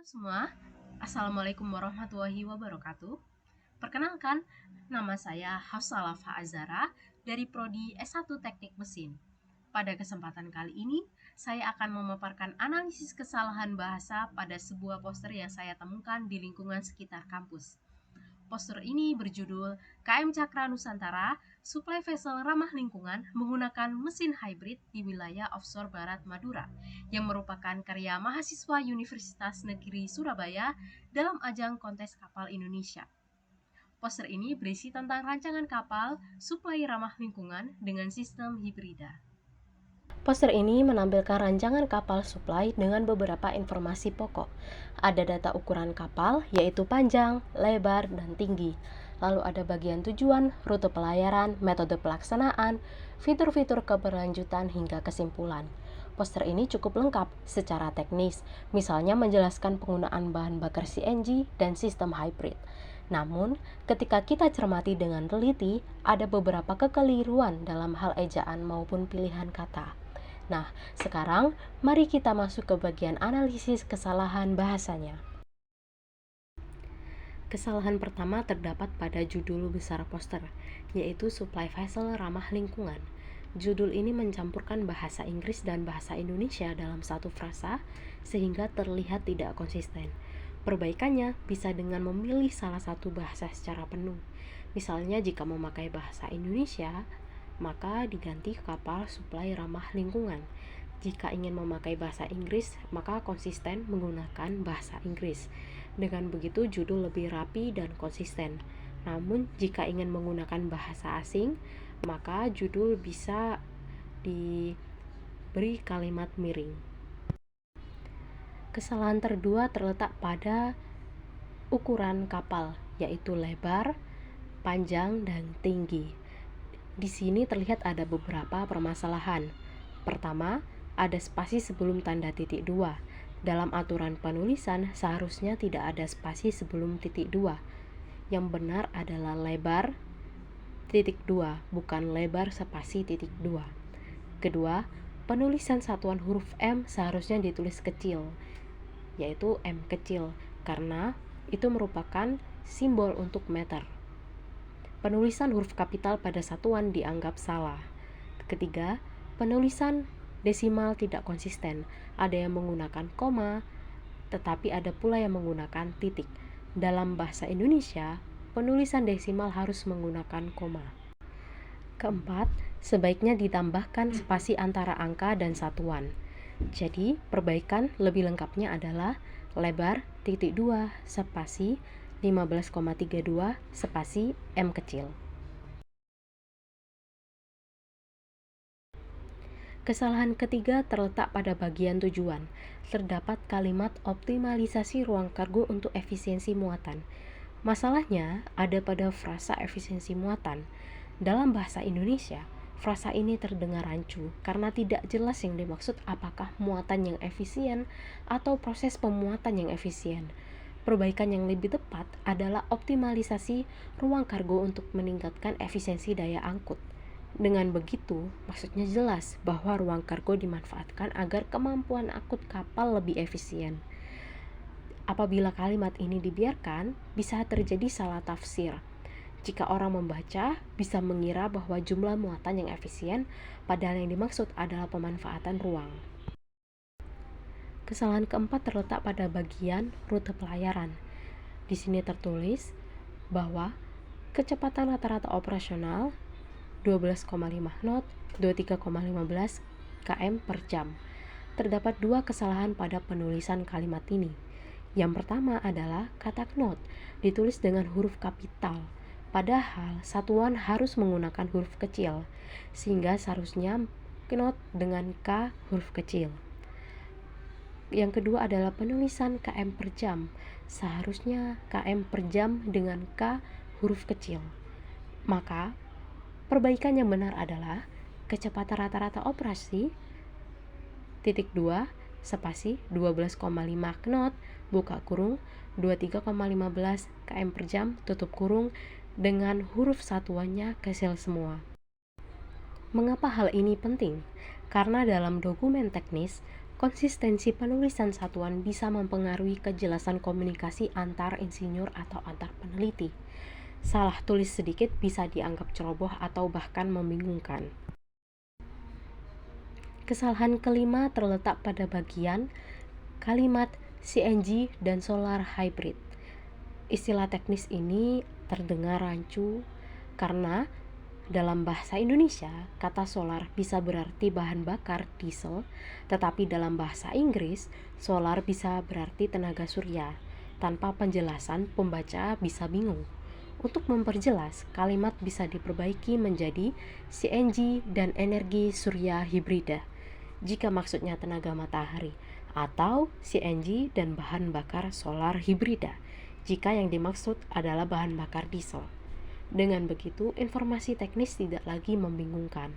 Halo semua, Assalamualaikum warahmatullahi wabarakatuh. Perkenalkan, nama saya Hafsalah Azara dari Prodi S1 Teknik Mesin. Pada kesempatan kali ini, saya akan memaparkan analisis kesalahan bahasa pada sebuah poster yang saya temukan di lingkungan sekitar kampus. Poster ini berjudul KM Cakra Nusantara, Supply Vessel Ramah Lingkungan menggunakan mesin hybrid di wilayah offshore Barat Madura, yang merupakan karya mahasiswa Universitas Negeri Surabaya dalam ajang kontes kapal Indonesia. Poster ini berisi tentang rancangan kapal suplai ramah lingkungan dengan sistem hibrida. Poster ini menampilkan rancangan kapal supply dengan beberapa informasi pokok. Ada data ukuran kapal, yaitu panjang, lebar, dan tinggi. Lalu ada bagian tujuan, rute pelayaran, metode pelaksanaan, fitur-fitur keberlanjutan, hingga kesimpulan. Poster ini cukup lengkap secara teknis, misalnya menjelaskan penggunaan bahan bakar CNG dan sistem hybrid. Namun, ketika kita cermati dengan teliti, ada beberapa kekeliruan dalam hal ejaan maupun pilihan kata. Nah, sekarang mari kita masuk ke bagian analisis kesalahan bahasanya. Kesalahan pertama terdapat pada judul besar poster, yaitu Supply Vessel Ramah Lingkungan. Judul ini mencampurkan bahasa Inggris dan bahasa Indonesia dalam satu frasa, sehingga terlihat tidak konsisten. Perbaikannya bisa dengan memilih salah satu bahasa secara penuh. Misalnya jika memakai bahasa Indonesia, maka diganti kapal suplai ramah lingkungan. Jika ingin memakai bahasa Inggris, maka konsisten menggunakan bahasa Inggris. Dengan begitu judul lebih rapi dan konsisten. Namun jika ingin menggunakan bahasa asing, maka judul bisa diberi kalimat miring. Kesalahan kedua terletak pada ukuran kapal, yaitu lebar, panjang, dan tinggi. Di sini terlihat ada beberapa permasalahan. Pertama, ada spasi sebelum tanda titik 2. Dalam aturan penulisan, seharusnya tidak ada spasi sebelum titik 2. Yang benar adalah lebar titik 2, bukan lebar spasi titik 2. Kedua, penulisan satuan huruf M seharusnya ditulis kecil, yaitu M kecil, karena itu merupakan simbol untuk meter. Penulisan huruf kapital pada satuan dianggap salah. Ketiga, penulisan desimal tidak konsisten. Ada yang menggunakan koma, tetapi ada pula yang menggunakan titik. Dalam bahasa Indonesia, penulisan desimal harus menggunakan koma. Keempat, sebaiknya ditambahkan spasi antara angka dan satuan. Jadi, perbaikan lebih lengkapnya adalah lebar titik 2 spasi 15,32 spasi M kecil. Kesalahan ketiga terletak pada bagian tujuan. Terdapat kalimat optimalisasi ruang kargo untuk efisiensi muatan. Masalahnya ada pada frasa efisiensi muatan. Dalam bahasa Indonesia, frasa ini terdengar rancu karena tidak jelas yang dimaksud apakah muatan yang efisien atau proses pemuatan yang efisien. Perbaikan yang lebih tepat adalah optimalisasi ruang kargo untuk meningkatkan efisiensi daya angkut. Dengan begitu, maksudnya jelas bahwa ruang kargo dimanfaatkan agar kemampuan angkut kapal lebih efisien. Apabila kalimat ini dibiarkan, bisa terjadi salah tafsir. Jika orang membaca, bisa mengira bahwa jumlah muatan yang efisien, padahal yang dimaksud adalah pemanfaatan ruang. Kesalahan keempat terletak pada bagian rute pelayaran. Di sini tertulis bahwa kecepatan rata-rata operasional 12,5 knot, 23,15 km per jam. Terdapat dua kesalahan pada penulisan kalimat ini. Yang pertama adalah kata knot ditulis dengan huruf kapital, padahal satuan harus menggunakan huruf kecil, sehingga seharusnya knot dengan K huruf kecil. Yang kedua adalah penulisan km per jam, seharusnya km per jam dengan K huruf kecil. Maka perbaikan yang benar adalah kecepatan rata-rata operasi titik 2 spasi 12,5 knot buka kurung 23,15 km per jam tutup kurung dengan huruf satuannya kecil semua. Mengapa hal ini penting? Karena dalam dokumen teknis, Konsistensi penulisan satuan bisa mempengaruhi kejelasan komunikasi antar insinyur atau antar peneliti. Salah tulis sedikit bisa dianggap ceroboh atau bahkan membingungkan. Kesalahan kelima terletak pada bagian kalimat CNG dan solar hybrid. Istilah teknis ini terdengar rancu karena dalam bahasa Indonesia, kata solar bisa berarti bahan bakar diesel, tetapi dalam bahasa Inggris, solar bisa berarti tenaga surya. Tanpa penjelasan, pembaca bisa bingung. Untuk memperjelas, kalimat bisa diperbaiki menjadi CNG dan energi surya hibrida, jika maksudnya tenaga matahari, atau CNG dan bahan bakar solar hibrida, jika yang dimaksud adalah bahan bakar diesel. Dengan begitu, informasi teknis tidak lagi membingungkan.